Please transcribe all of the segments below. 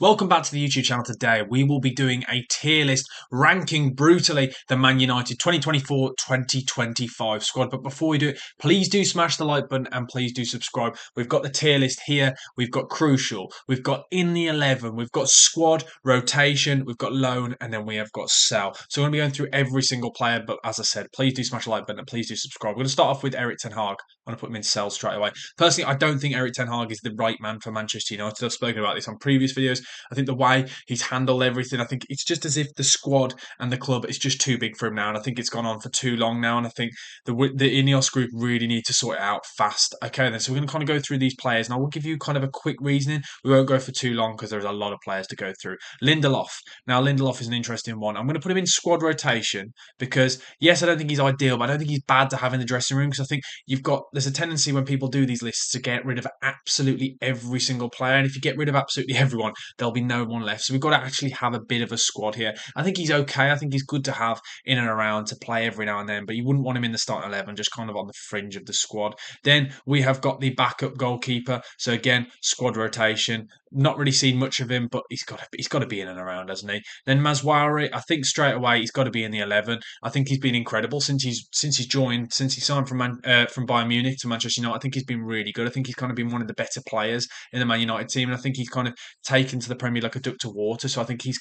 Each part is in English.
Welcome back to the YouTube channel. Today we will be doing a tier list ranking brutally the Man United 2024-2025 squad. But before we do it, please do smash the like button and please do subscribe. We've got the tier list here. We've got crucial, we've got in the 11, we've got squad, rotation, we've got loan, and then we have got sell. So we're going to be going through every single player, but as I said, please do smash the like button and please do subscribe. We're going to start off with Erik ten Hag. I'm going to put him in sell straight away. Personally, I don't think Erik ten Hag is the right man for Manchester United. I've spoken about this on previous videos. I think the way he's handled everything, I think it's just as if the squad and the club is just too big for him now. And I think it's gone on for too long now. And I think the Ineos group really need to sort it out fast. Okay, then. So we're going to kind of go through these players and I will give you kind of a quick reasoning. We won't go for too long because there's a lot of players to go through. Lindelof. Now, Lindelof is an interesting one. I'm going to put him in squad rotation because, yes, I don't think he's ideal, but I don't think he's bad to have in the dressing room because I think there's a tendency when people do these lists to get rid of absolutely every single player. And if you get rid of absolutely everyone, there'll be no one left. So we've got to actually have a bit of a squad here. I think he's okay. I think he's good to have in and around to play every now and then, but you wouldn't want him in the starting 11, just kind of on the fringe of the squad. Then we have got the backup goalkeeper. So again, squad rotation. Not really seen much of him, but he's got to be in and around, hasn't he? Then Mazraoui, I think straight away he's got to be in the 11. I think he's been incredible since he signed from Bayern Munich to Manchester United. I think he's been really good. I think he's kind of been one of the better players in the Man United team, and I think he's kind of taken to the Premier like a duck to water. So I think it's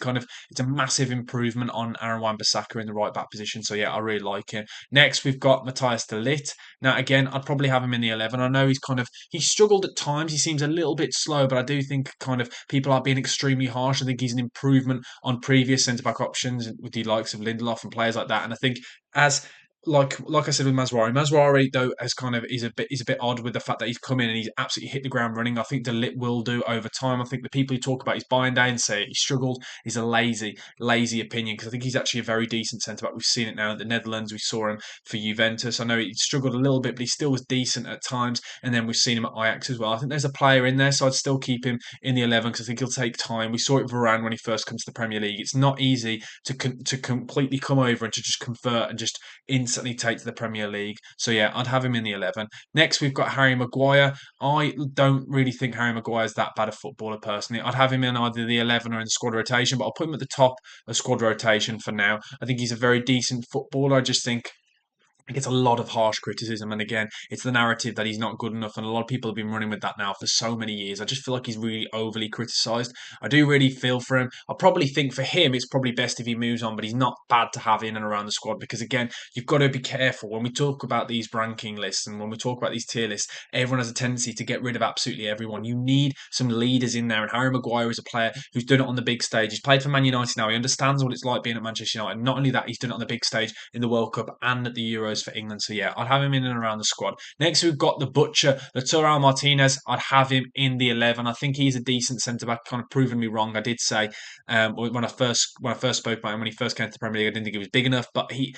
a massive improvement on Aaron Wan-Bissaka in the right back position. So yeah, I really like him. Next, we've got Matthias de Ligt. Now again, I'd probably have him in the 11. I know he's struggled at times. He seems a little bit slow, but I do think kind of people are being extremely harsh. I think he's an improvement on previous centre back options with the likes of Lindelof and players like that. And I think as like I said with Mazraoui though has kind of is a bit odd with the fact that he's come in and he's absolutely hit the ground running. I think De Ligt will do over time. I think the people who talk about his buying day and say he struggled is a lazy opinion because I think he's actually a very decent centre back. We've seen it now in the Netherlands. We saw him for Juventus. I know he struggled a little bit, but he still was decent at times. And then we've seen him at Ajax as well. I think there's a player in there, so I'd still keep him in the 11 because I think he'll take time. We saw it with Varane when he first comes to the Premier League. It's not easy to completely come over and to just convert and just instantly take to the Premier League. So yeah, I'd have him in the 11. Next, we've got Harry Maguire. I don't really think Harry Maguire is that bad a footballer personally. I'd have him in either the 11 or in the squad rotation, but I'll put him at the top of squad rotation for now. I think he's a very decent footballer. I just think he gets a lot of harsh criticism, and again, it's the narrative that he's not good enough, and a lot of people have been running with that now for so many years. I just feel like he's really overly criticised. I do really feel for him. I probably think for him, it's probably best if he moves on, but he's not bad to have in and around the squad because, again, you've got to be careful when we talk about these ranking lists and when we talk about these tier lists. Everyone has a tendency to get rid of absolutely everyone. You need some leaders in there, and Harry Maguire is a player who's done it on the big stage. He's played for Man United now. He understands what it's like being at Manchester United. Not only that, he's done it on the big stage in the World Cup and at the Euros for England. So yeah, I'd have him in and around the squad. Next, we've got the butcher, Lautaro Martinez. I'd have him in the 11. I think he's a decent centre back. Kind of proven me wrong. I did say when I first spoke about him when he first came to the Premier League, I didn't think he was big enough. But he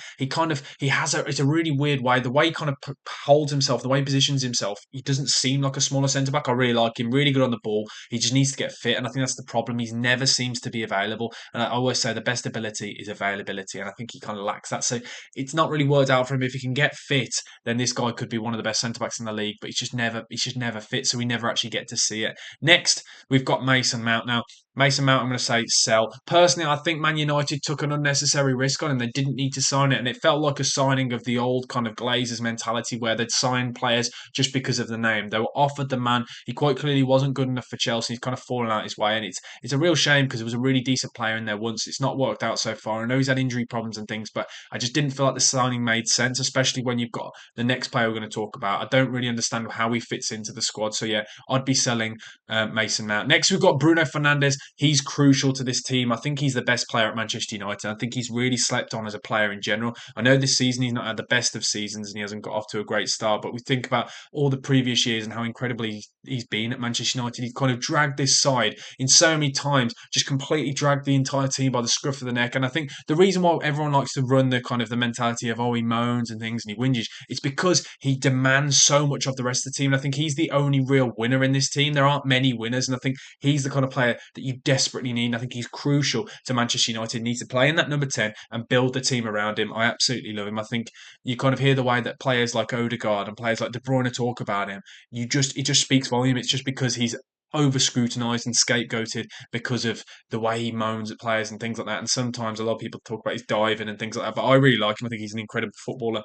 has it's a really weird way. The way he kind of holds himself, the way he positions himself, he doesn't seem like a smaller centre back. I really like him. Really good on the ball. He just needs to get fit, and I think that's the problem. He never seems to be available. And I always say the best ability is availability, and I think he kind of lacks that. So it's not really worked out for him. If he can get fit, then this guy could be one of the best centre backs in the league. But he's just never fit, so we never actually get to see it. Next, we've got Mason Mount. Now, Mason Mount, I'm going to say sell. Personally, I think Man United took an unnecessary risk on him. They didn't need to sign it, and it felt like a signing of the old kind of Glazers mentality where they'd sign players just because of the name. They were offered the man. He quite clearly wasn't good enough for Chelsea. He's kind of fallen out his way, and it's a real shame because it was a really decent player in there once. It's not worked out so far. I know he's had injury problems and things, but I just didn't feel like the signing made sense, especially when you've got the next player we're going to talk about. I don't really understand how he fits into the squad. So yeah, I'd be selling Mason Mount. Next, we've got Bruno Fernandes. He's crucial to this team. I think he's the best player at Manchester United. I think he's really slept on as a player in general. I know this season he's not had the best of seasons and he hasn't got off to a great start, but we think about all the previous years and how incredibly he's been at Manchester United. He's kind of dragged this side in so many times, just completely dragged the entire team by the scruff of the neck. And I think the reason why everyone likes to run the kind of the mentality of, oh, he moans and things and he whinges, it's because he demands so much of the rest of the team. And I think he's the only real winner in this team. There aren't many winners, and I think he's the kind of player that you desperately need. And I think he's crucial to Manchester United. He needs to play in that number 10 and build the team around him. I absolutely love him. I think you kind of hear the way that players like Odegaard and players like De Bruyne talk about him. It just speaks volume. It's just because he's over scrutinised and scapegoated because of the way he moans at players and things like that. And sometimes a lot of people talk about his diving and things like that. But I really like him. I think he's an incredible footballer.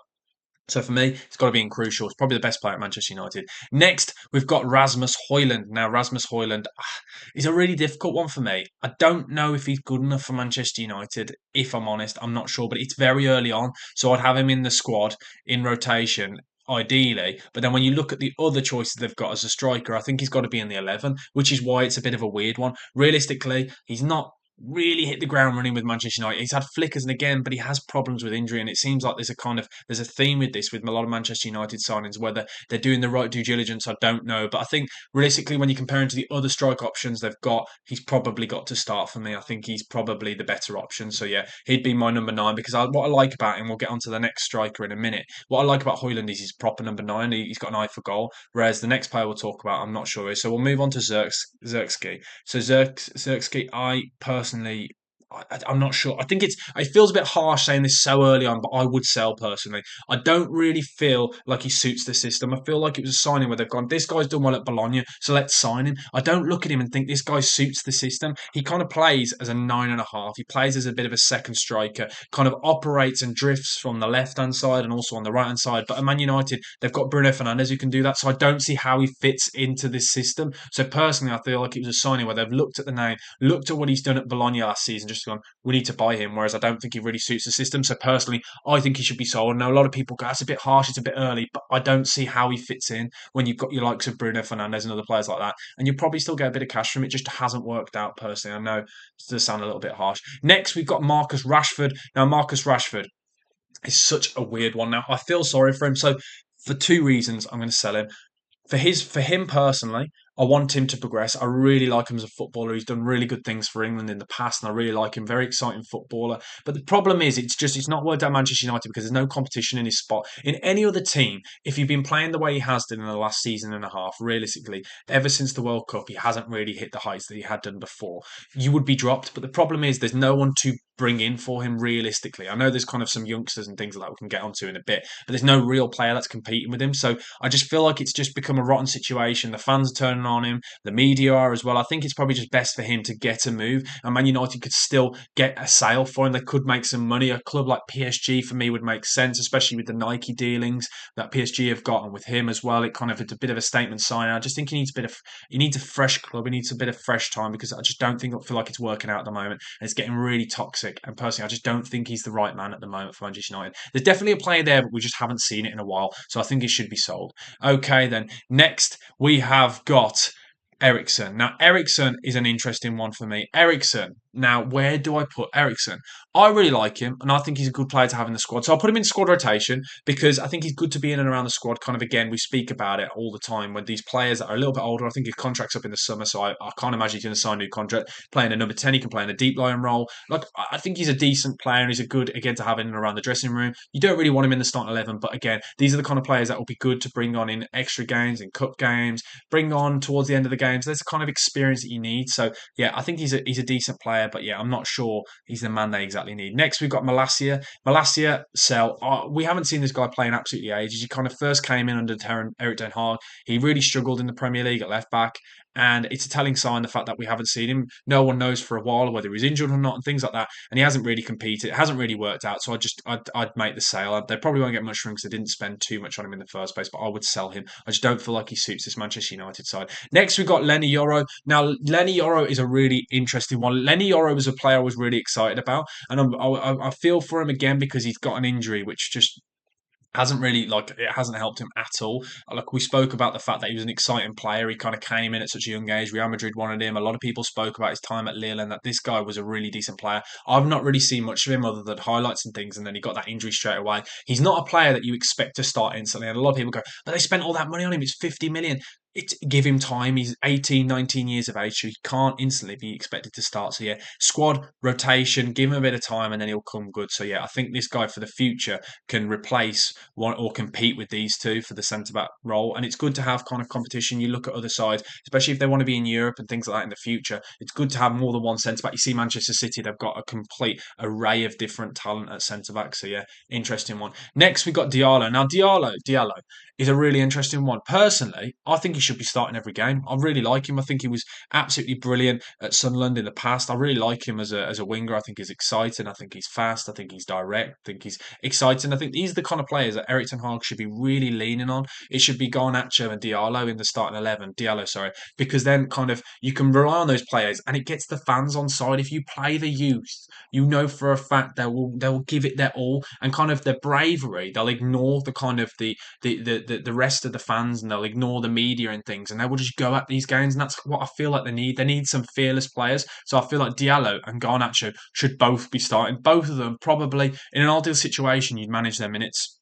So for me, it's got to be in Crucial. It's probably the best player at Manchester United. Next, we've got Rasmus Højlund. Now, Rasmus Højlund is a really difficult one for me. I don't know if he's good enough for Manchester United, if I'm honest. I'm not sure, but it's very early on. So I'd have him in the squad in rotation, ideally. But then when you look at the other choices they've got as a striker, I think he's got to be in the 11, which is why it's a bit of a weird one. Realistically, he's not really hit the ground running with Manchester United. He's had flickers and again, but he has problems with injury, and it seems like there's a theme with this with a lot of Manchester United signings. Whether they're doing the right due diligence, I don't know. But I think realistically, when you compare him to the other strike options they've got, he's probably got to start for me. I think he's probably the better option. So yeah, he'd be my number 9 because what I like about him, we'll get onto the next striker in a minute. What I like about Højlund is he's proper number 9. He's got an eye for goal. Whereas the next player we'll talk about, I'm not sure is. So we'll move on to Zirkzee. So Zirkzee, I personally I'm not sure. I think it feels a bit harsh saying this so early on, but I would sell personally. I don't really feel like he suits the system. I feel like it was a signing where they've gone, this guy's done well at Bologna, so let's sign him. I don't look at him and think this guy suits the system. He kind of plays as a 9.5. He plays as a bit of a second striker, kind of operates and drifts from the left hand side and also on the right hand side. But at Man United, they've got Bruno Fernandes who can do that, so I don't see how he fits into this system. So personally, I feel like it was a signing where they've looked at the name, looked at what he's done at Bologna last season, just gone, we need to buy him, whereas I don't think he really suits the system. So personally, I think he should be sold. Now, a lot of people go, that's a bit harsh, it's a bit early, but I don't see how he fits in when you've got your likes of Bruno Fernandes and other players like that. And you probably still get a bit of cash from it, just hasn't worked out personally. I know it does sound a little bit harsh. Next, we've got Marcus Rashford. Now, Marcus Rashford is such a weird one. Now, I feel sorry for him. So for 2 reasons, I'm going to sell him. For him personally, I want him to progress. I really like him as a footballer. He's done really good things for England in the past, and I really like him. Very exciting footballer. But the problem is, it's not worked out Manchester United because there's no competition in his spot. In any other team, if you've been playing the way he has done in the last season and a half, realistically, ever since the World Cup, he hasn't really hit the heights that he had done before. You would be dropped. But the problem is, there's no one to bring in for him realistically. I know there's kind of some youngsters and things like that we can get onto in a bit, but there's no real player that's competing with him. So I just feel like it's just become a rotten situation. The fans are turning on him, the media are as well. I think it's probably just best for him to get a move. And Man United could still get a sale for him. They could make some money. A club like PSG for me would make sense, especially with the Nike dealings that PSG have got, and with him as well. It's a bit of a statement sign. I just think he needs a fresh club. He needs a bit of fresh time because I just don't feel like it's working out at the moment. And it's getting really toxic. And personally, I just don't think he's the right man at the moment for Manchester United. There's definitely a player there, but we just haven't seen it in a while. So I think it should be sold. Okay, then. Next, we have got Eriksen. Now, Eriksen is an interesting one for me. Eriksen. Now, where do I put Eriksen? I really like him, and I think he's a good player to have in the squad. So I'll put him in squad rotation because I think he's good to be in and around the squad. Kind of, again, we speak about it all the time when these players that are a little bit older, I think his contract's up in the summer, so I can't imagine he's going to sign a new contract. Playing a number 10, he can play in a deep line role. Like, I think he's a decent player, and he's a good, again, to have in and around the dressing room. You don't really want him in the starting 11, but again, these are the kind of players that will be good to bring on in extra games, in cup games, bring on towards the end of the games. There's the kind of experience that you need. So, yeah, I think he's a decent player, but yeah, I'm not sure he's the man they exactly need. Next, we've got Malacia. Malacia, sell. We haven't seen this guy play in absolutely ages. He kind of first came in under Erik ten Hag. He really struggled in the Premier League at left back. And it's a telling sign, the fact that we haven't seen him. No one knows for a while whether he's injured or not and things like that. And he hasn't really competed. It hasn't really worked out. So I'd make the sale. They probably won't get much from him because they didn't spend too much on him in the first place, but I would sell him. I just don't feel like he suits this Manchester United side. Next, we've got Leny Yoro. Now, Leny Yoro is a really interesting one. Leny Yoro was a player I was really excited about. And I feel for him again because he's got an injury which just it hasn't helped him at all. Like, we spoke about the fact that he was an exciting player. He kind of came in at such a young age. Real Madrid wanted him. A lot of people spoke about his time at Lille and that this guy was a really decent player. I've not really seen much of him other than highlights and things, and then he got that injury straight away. He's not a player that you expect to start instantly. And a lot of people go, but they spent all that money on him. It's 50 million. Give him time. He's 18, 19 years of age, so he can't instantly be expected to start. So, yeah, squad rotation, give him a bit of time, and then he'll come good. So, yeah, I think this guy for the future can replace one or compete with these two for the centre back role. And it's good to have kind of competition. You look at other sides, especially if they want to be in Europe and things like that in the future. It's good to have more than one centre back. You see Manchester City, they've got a complete array of different talent at centre back. So, yeah, interesting one. Next, we've got Diallo. Now, Diallo is a really interesting one. Personally, I think he should be starting every game. I really like him. I think he was absolutely brilliant at Sunderland in the past. I really like him as a winger. I think he's exciting. I think he's fast. I think he's direct. I think he's exciting. I think these are the kind of players that Erik ten Hag should be really leaning on. It should be Garnacho and Diallo in the starting 11. Diallo, sorry, because then kind of you can rely on those players and it gets the fans on side. If you play the youth, you know for a fact they will give it their all, and kind of their bravery. They'll ignore the kind of the rest of the fans, and they'll ignore the media and things, and they will just go at these games. And that's what I feel like they need. They need some fearless players. So I feel like Diallo and Garnacho should both be starting. Both of them probably in an ideal situation, you'd manage their minutes,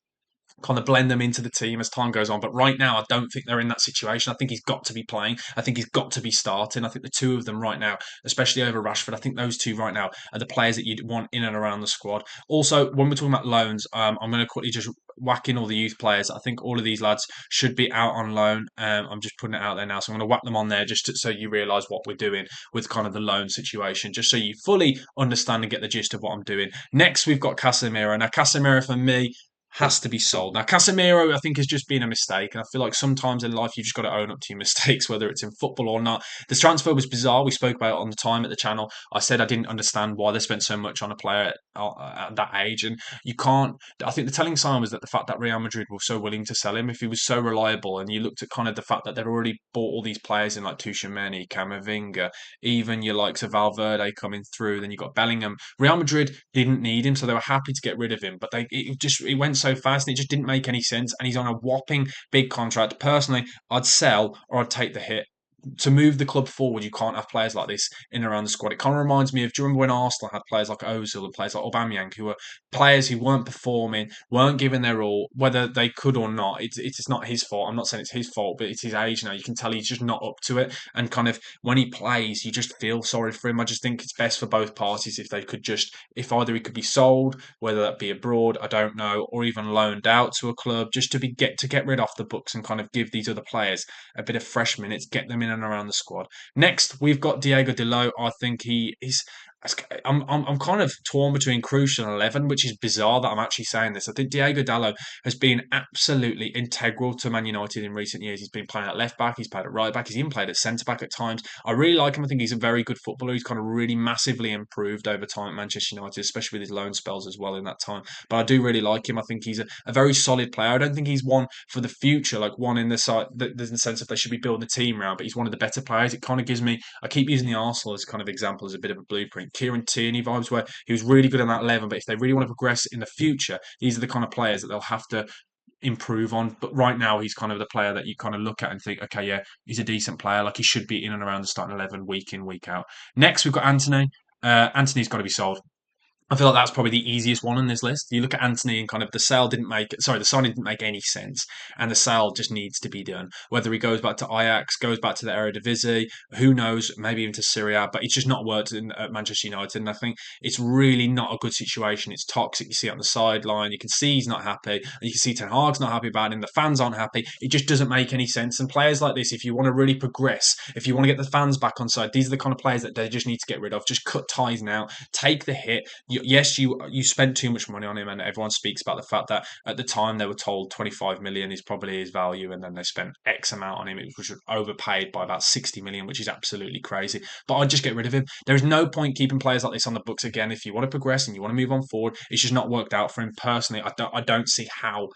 kind of blend them into the team as time goes on. But right now, I don't think they're in that situation. I think he's got to be playing. I think he's got to be starting. I think the two of them right now, especially over Rashford, I think those two right now are the players that you'd want in and around the squad. Also, when we're talking about loans, I'm going to quickly just whack in all the youth players. I think all of these lads should be out on loan. I'm just putting it out there now. So I'm going to whack them on there so you realise what we're doing with kind of the loan situation, just so you fully understand and get the gist of what I'm doing. Next, we've got Casemiro. Now, Casemiro for me has to be sold. Now, Casemiro, I think, has just been a mistake. And I feel like sometimes in life, you've just got to own up to your mistakes, whether it's in football or not. This transfer was bizarre. We spoke about it on the time at the channel. I said I didn't understand why they spent so much on a player at that age. And you can't, I think the telling sign was that the fact that Real Madrid were so willing to sell him, if he was so reliable, and you looked at kind of the fact that they'd already bought all these players in like Tchouaméni, Camavinga, even your likes of Valverde coming through, then you got Bellingham. Real Madrid didn't need him, so they were happy to get rid of him. But it went so fast and it just didn't make any sense. And he's on a whopping big contract. Personally, I'd sell or I'd take the hit. To move the club forward, you can't have players like this in and around the squad. It kind of reminds me of, do you remember when Arsenal had players like Ozil and players like Aubameyang, who were players who weren't performing, weren't giving their all, whether they could or not. It's not his fault. I'm not saying it's his fault, but it's his age now. You can tell he's just not up to it. And kind of when he plays, you just feel sorry for him. I just think it's best for both parties if they could just, if either he could be sold, whether that be abroad, I don't know, or even loaned out to a club, just to get rid off the books and kind of give these other players a bit of fresh minutes, get them in and around the squad. Next, we've got Diego Dalot. I think he is. I'm kind of torn between Crucial and 11, which is bizarre that I'm actually saying this. I think Diego Dalot has been absolutely integral to Man United in recent years. He's been playing at left back, he's played at right back, he's even played at centre back at times. I really like him. I think he's a very good footballer. He's kind of really massively improved over time at Manchester United, especially with his loan spells as well in that time. But I do really like him. I think he's a very solid player. I don't think he's one for the future, like one in the side, in the sense that they should be building a team around, but he's one of the better players. It kind of gives me, I keep using the Arsenal as kind of example, as a bit of a blueprint. Kieran Tierney vibes, where he was really good on that 11, but if they really want to progress in the future, these are the kind of players that they'll have to improve on. But right now, he's kind of the player that you kind of look at and think, okay, yeah, he's a decent player. Like he should be in and around the starting 11 week in, week out. Next, we've got Antony. Antony's got to be sold. I feel like that's probably the easiest one on this list. You look at Antony and kind of the signing didn't make any sense, and the sale just needs to be done. Whether he goes back to Ajax, goes back to the Eredivisie, who knows, maybe even to Serie A, but it's just not worked at Manchester United, and I think it's really not a good situation. It's toxic. You see it on the sideline. You can see he's not happy, and you can see Ten Hag's not happy about him. The fans aren't happy. It just doesn't make any sense. And players like this, if you want to really progress, if you want to get the fans back on side, these are the kind of players that they just need to get rid of. Just cut ties now. Take the hit. Yes, you spent too much money on him, and everyone speaks about the fact that at the time they were told 25 million is probably his value, and then they spent X amount on him, which was overpaid by about 60 million, which is absolutely crazy. But I'd just get rid of him. There is no point keeping players like this on the books again. If you want to progress and you want to move on forward, it's just not worked out for him personally. I don't see how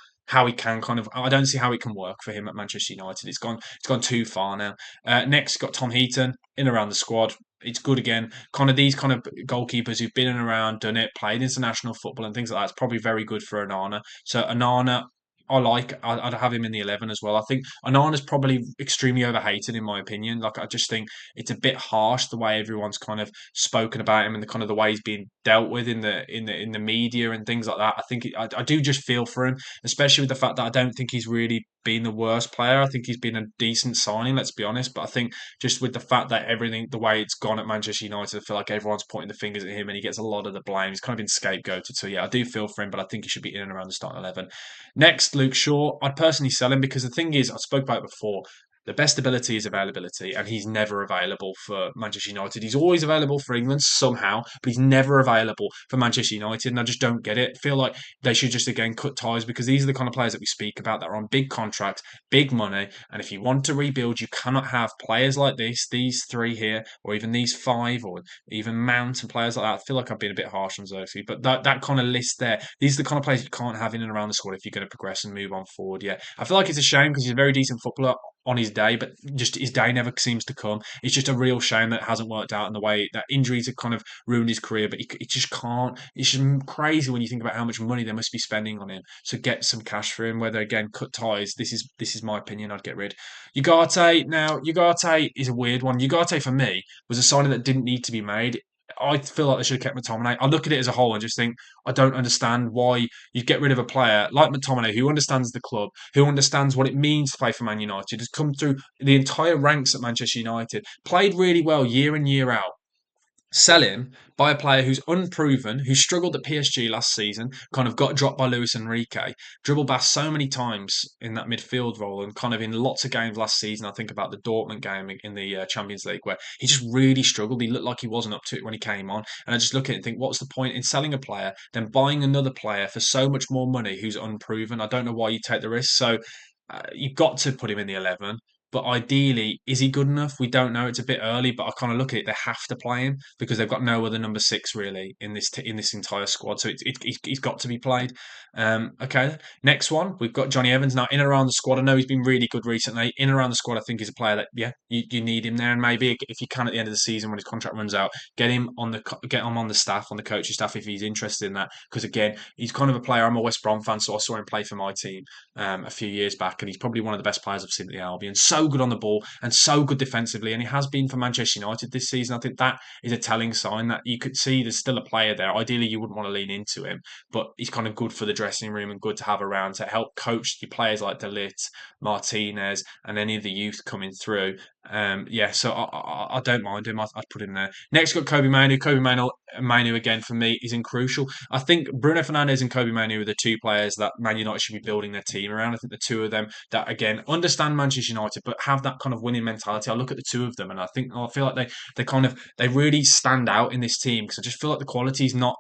he can I don't see how it can work for him at Manchester United. It's gone too far now. Next, got Tom Heaton in around the squad. It's good again. Kind of these kind of goalkeepers who've been in and around, done it, played international football and things like that. It's probably very good for Onana. So Onana, I'd have him in the 11 as well. I think Onana's probably extremely overhated in my opinion. Like I just think it's a bit harsh the way everyone's kind of spoken about him and the kind of the way he's being dealt with in the media and things like that. I do just feel for him, especially with the fact that I don't think he's really been the worst player. I think he's been a decent signing, let's be honest. But I think just with the fact that everything, the way it's gone at Manchester United, I feel like everyone's pointing the fingers at him and he gets a lot of the blame. He's kind of been scapegoated. So yeah, I do feel for him, but I think he should be in and around the starting 11. Next, Luke Shaw. I'd personally sell him because the thing is, I spoke about it before. The best ability is availability, and he's never available for Manchester United. He's always available for England somehow, but he's never available for Manchester United, and I just don't get it. I feel like they should just again cut ties, because these are the kind of players that we speak about that are on big contracts, big money, and if you want to rebuild, you cannot have players like this, these three here, or even these five, or even Mount and players like that. I feel like I've been a bit harsh on Xerxes, but that kind of list there, these are the kind of players you can't have in and around the squad if you're going to progress and move on forward. Yeah, I feel like it's a shame because he's a very decent footballer on his day, but just his day never seems to come. It's just a real shame that it hasn't worked out in the way that injuries have kind of ruined his career, but he just can't. It's just crazy when you think about how much money they must be spending on him. So get some cash for him, whether again, cut ties. This is my opinion. I'd get rid. Ugarte, now, Ugarte is a weird one. Ugarte, for me, was a signing that didn't need to be made. I feel like they should have kept McTominay. I look at it as a whole and just think, I don't understand why you'd get rid of a player like McTominay, who understands the club, who understands what it means to play for Man United, has come through the entire ranks at Manchester United, played really well year in, year out. Sell him, buy a player who's unproven, who struggled at PSG last season, kind of got dropped by Luis Enrique, dribbled past so many times in that midfield role, and kind of in lots of games last season. I think about the Dortmund game in the Champions League where he just really struggled. He looked like he wasn't up to it when he came on. And I just look at it and think, what's the point in selling a player, then buying another player for so much more money who's unproven? I don't know why you take the risk. So you've got to put him in the 11. But ideally, is he good enough? We don't know. It's a bit early, but I kind of look at it. They have to play him because they've got no other number six really in this entire squad. So he's got to be played. Okay, next one we've got Johnny Evans now in and around the squad. I know he's been really good recently. In and around the squad, I think he's a player that you need him there, and maybe if you can at the end of the season when his contract runs out, get him on the staff, on the coaching staff if he's interested in that. Because again, he's kind of a player. I'm a West Brom fan, so I saw him play for my team a few years back, and he's probably one of the best players I've seen at the Albion. So good on the ball and so good defensively, and he has been for Manchester United this season. I think that is a telling sign that you could see there's still a player there. Ideally, you wouldn't want to lean into him, but he's kind of good for the dressing room and good to have around to help coach your players like De Ligt, Martinez, and any of the youth coming through. So I don't mind him. I'd put him there. Next, got Kobe Manu. Manu again for me is crucial. I think Bruno Fernandes and Kobe Manu are the two players that Man United should be building their team around. I think the two of them that again understand Manchester United but have that kind of winning mentality. I look at the two of them and I feel like they really stand out in this team because I just feel like the quality is not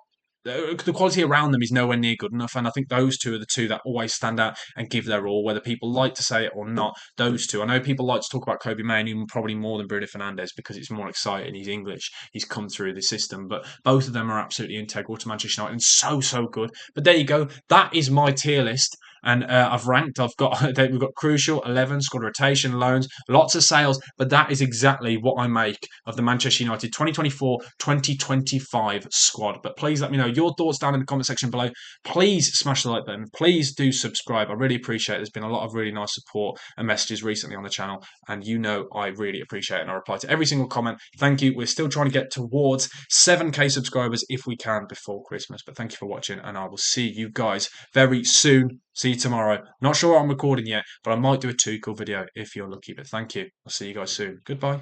the quality around them is nowhere near good enough. And I think those two are the two that always stand out and give their all, whether people like to say it or not. Those two. I know people like to talk about Kobe Mainoo probably more than Bruno Fernandes because it's more exciting. He's English. He's come through the system. But both of them are absolutely integral to Manchester United and so good. But there you go. That is my tier list. And I've ranked. We've got crucial 11 squad rotation loans, lots of sales, but that is exactly what I make of the Manchester United 2024-2025 squad. But please let me know your thoughts down in the comment section below. Please smash the like button. Please do subscribe. I really appreciate it. There's been a lot of really nice support and messages recently on the channel, and I really appreciate it. And I reply to every single comment. Thank you. We're still trying to get towards 7K subscribers if we can before Christmas. But thank you for watching, and I will see you guys very soon. See you tomorrow. Not sure what I'm recording yet, but I might do a Tuchel video if you're lucky. But thank you. I'll see you guys soon. Goodbye.